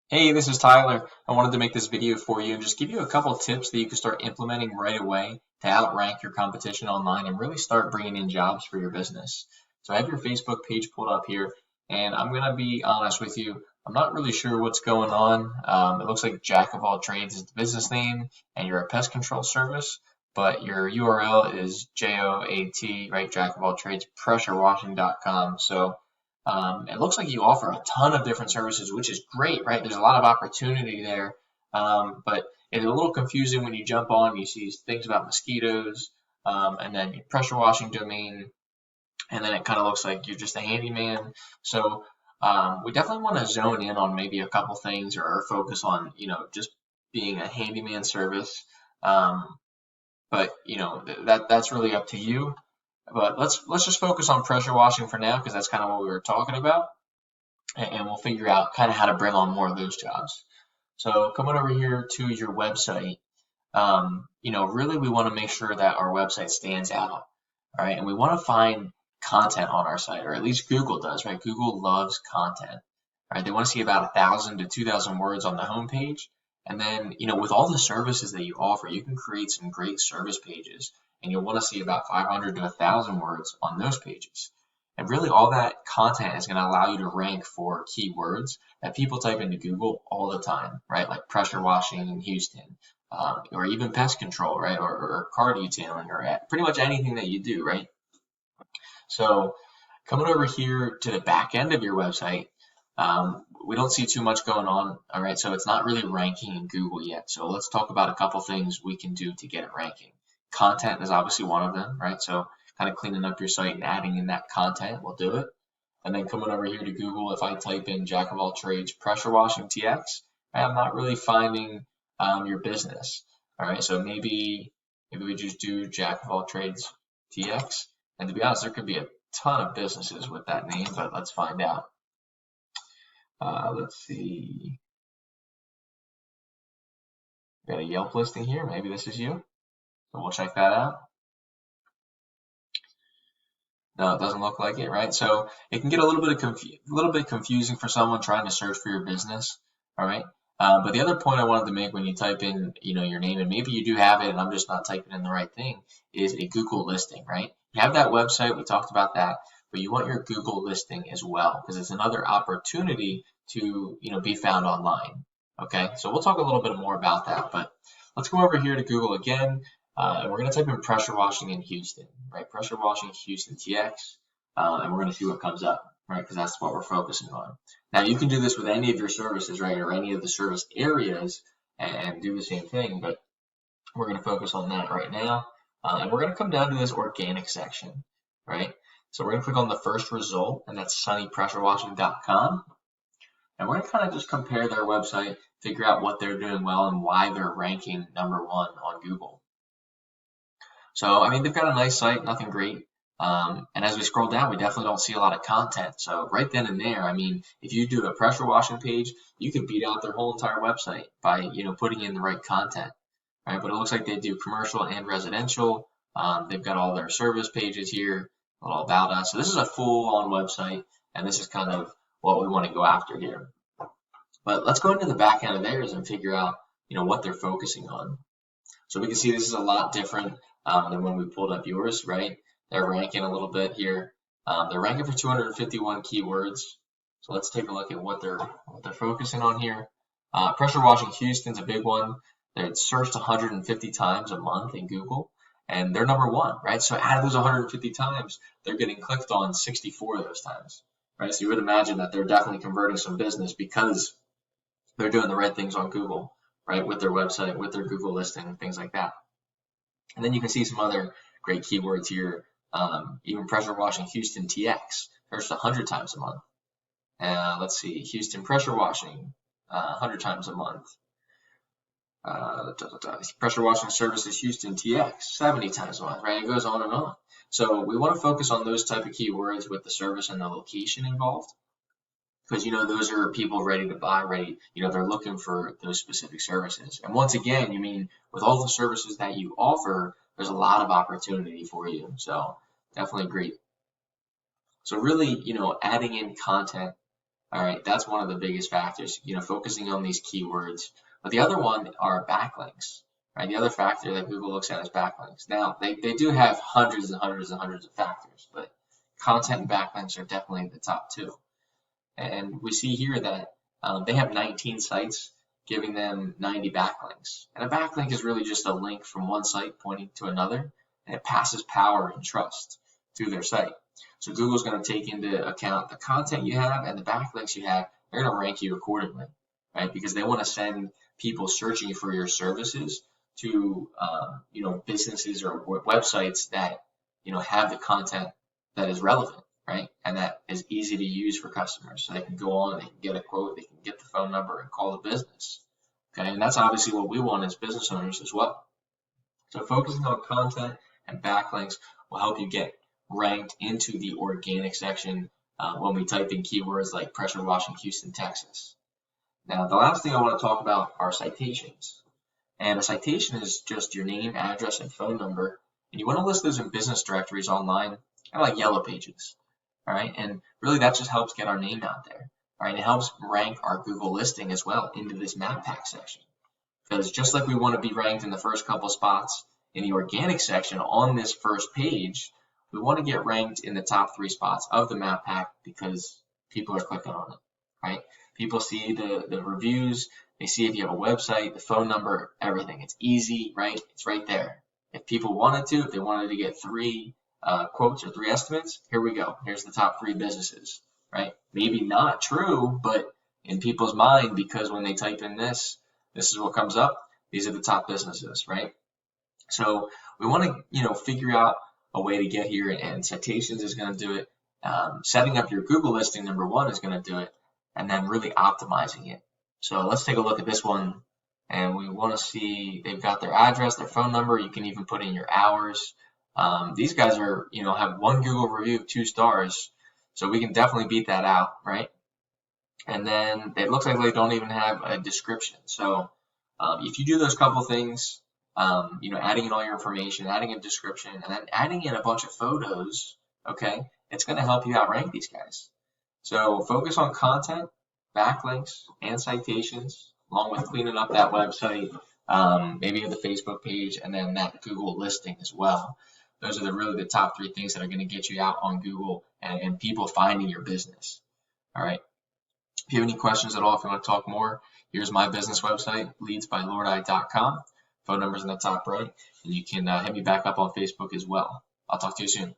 Hey, this is Tyler. I wanted to make this video for you and just give you a couple of tips that you can start implementing right away to outrank your competition online and really start bringing in jobs for your business. So I have your Facebook page pulled up here, and I'm going to be honest with you. I'm not really sure what's going on. It looks like Jack of all trades is the business name, and you're a pest control service, but your URL is JOAT, right? Jack of all trades, pressurewashing.com. So it looks like you offer a ton of different services, which is great, right? There's a lot of opportunity there, but it's a little confusing when you jump on. You see things about mosquitoes, and then your pressure washing domain, and then it kind of looks like you're just a handyman. So we definitely want to zone in on maybe a couple things or focus on, just being a handyman service. Um, but that's really up to you. But let's just focus on pressure washing for now because that's kind of what we were talking about, and we'll figure out kind of how to bring on more of those jobs. So coming over here to your website, really we want to make sure that our website stands out, all right? And we want to find content on our site, or at least Google does, right? Google loves content, right? They want to see about 1,000 to 2,000 words on the homepage. And then, with all the services that you offer, you can create some great service pages, and you'll want to see about 500 to 1,000 words on those pages. And really, all that content is going to allow you to rank for keywords that people type into Google all the time, right? Like pressure washing in Houston, or even pest control, right? Or car detailing, or pretty much anything that you do, right? So coming over here to the back end of your website, we don't see too much going on, all right? So it's not really ranking in Google yet. So let's talk about a couple things we can do to get it ranking. Content is obviously one of them, right? So kind of cleaning up your site and adding in that content will do it. And then coming over here to Google, if I type in Jack of all trades pressure washing TX, I'm not really finding your business. All right, so maybe we just do Jack of all trades TX. And to be honest, there could be a ton of businesses with that name, but let's find out. Let's see. Got a Yelp listing here. Maybe this is you. So we'll check that out. No, it doesn't look like it, right? So it can get a little bit confusing for someone trying to search for your business. All right. But the other point I wanted to make when you type in, your name, and maybe you do have it, and I'm just not typing in the right thing, is a Google listing, right? You have that website, we talked about that, but you want your Google listing as well because it's another opportunity to, be found online. Okay. So we'll talk a little bit more about that, but let's go over here to Google again. And we're going to type in pressure washing in Houston, right? Pressure washing Houston TX, and we're going to see what comes up, right? Because that's what we're focusing on. Now, you can do this with any of your services, right, or any of the service areas and do the same thing, but we're going to focus on that right now. And we're going to come down to this organic section, right? So we're going to click on the first result, and that's sunnypressurewashing.com. And we're going to kind of just compare their website, figure out what they're doing well and why they're ranking #1 on Google. So, I mean, they've got a nice site, nothing great. And as we scroll down, we definitely don't see a lot of content. So right then and there, I mean, if you do a pressure washing page, you could beat out their whole entire website by, putting in the right content, right? But it looks like they do commercial and residential. They've got all their service pages here, a little about us. So this is a full-on website, and this is kind of what we want to go after here. But let's go into the back end of theirs and figure out, what they're focusing on. So we can see this is a lot different than when we pulled up yours, right? They're ranking a little bit here. They're ranking for 251 keywords. So let's take a look at what they're focusing on here. Pressure washing Houston's a big one. They're searched 150 times a month in Google, and they're #1, right? So out of those 150 times, they're getting clicked on 64 of those times, right? So you would imagine that they're definitely converting some business because they're doing the right things on Google, right? With their website, with their Google listing, things like that. And then you can see some other great keywords here. Even pressure washing Houston TX, searched 100 times a month. Let's see, Houston pressure washing, 100 times a month. Pressure washing services Houston TX, 70 times a month, right? It goes on and on. So we want to focus on those type of keywords with the service and the location involved. Because, those are people ready to buy, they're looking for those specific services. And once again, with all the services that you offer, there's a lot of opportunity for you. So definitely great. So really, adding in content All right, that's one of the biggest factors, focusing on these keywords. But the other one are backlinks, right? The other factor that Google looks at is backlinks. Now, they do have hundreds and hundreds and hundreds of factors, but content and backlinks are definitely the top two. And we see here that they have 19 sites giving them 90 backlinks. And a backlink is really just a link from one site pointing to another, and it passes power and trust through their site. So Google's going to take into account the content you have and the backlinks you have. They're going to rank you accordingly, right? Because they want to send people searching for your services to, businesses or websites that, have the content that is relevant, right? And that is easy to use for customers. So they can go on, they can get a quote, they can get the phone number and call the business. Okay, and that's obviously what we want as business owners as well. So focusing on content and backlinks will help you get ranked into the organic section when we type in keywords like pressure washing Houston, Texas. Now, the last thing I want to talk about are citations. And a citation is just your name, address, and phone number. And you want to list those in business directories online, kind of like Yellow Pages. All right, and really that just helps get our name out there. All right, it helps rank our Google listing as well into this map pack section. Because just like we want to be ranked in the first couple spots in the organic section on this first page, we want to get ranked in the top 3 spots of the map pack because people are clicking on it, right? People see the reviews, they see if you have a website, the phone number, everything. It's easy, right? It's right there. If people wanted to, if they wanted to get 3 quotes or 3 estimates, here we go. Here's the top 3 businesses, right? Maybe not true, but in people's mind, because when they type in this is what comes up. These are the top businesses, right? So we want to, figure out a way to get here, and citations is going to do it. Setting up your Google listing, number 1, is going to do it, and then really optimizing it. So let's take a look at this one, and we want to see they've got their address, their phone number. You can even put in your hours. These guys are, have 1 Google review of 2 stars, so we can definitely beat that out, right? And then it looks like they don't even have a description. So if you do those couple things, adding in all your information, adding a description, and then adding in a bunch of photos, okay, it's going to help you outrank these guys. So focus on content, backlinks, and citations, along with cleaning up that website, maybe the Facebook page, and then that Google listing as well. Those are really the top 3 things that are going to get you out on Google and people finding your business. All right. If you have any questions at all, if you want to talk more, here's my business website, leadsbylordeye.com. Phone number's in the top right, and you can hit me back up on Facebook as well. I'll talk to you soon.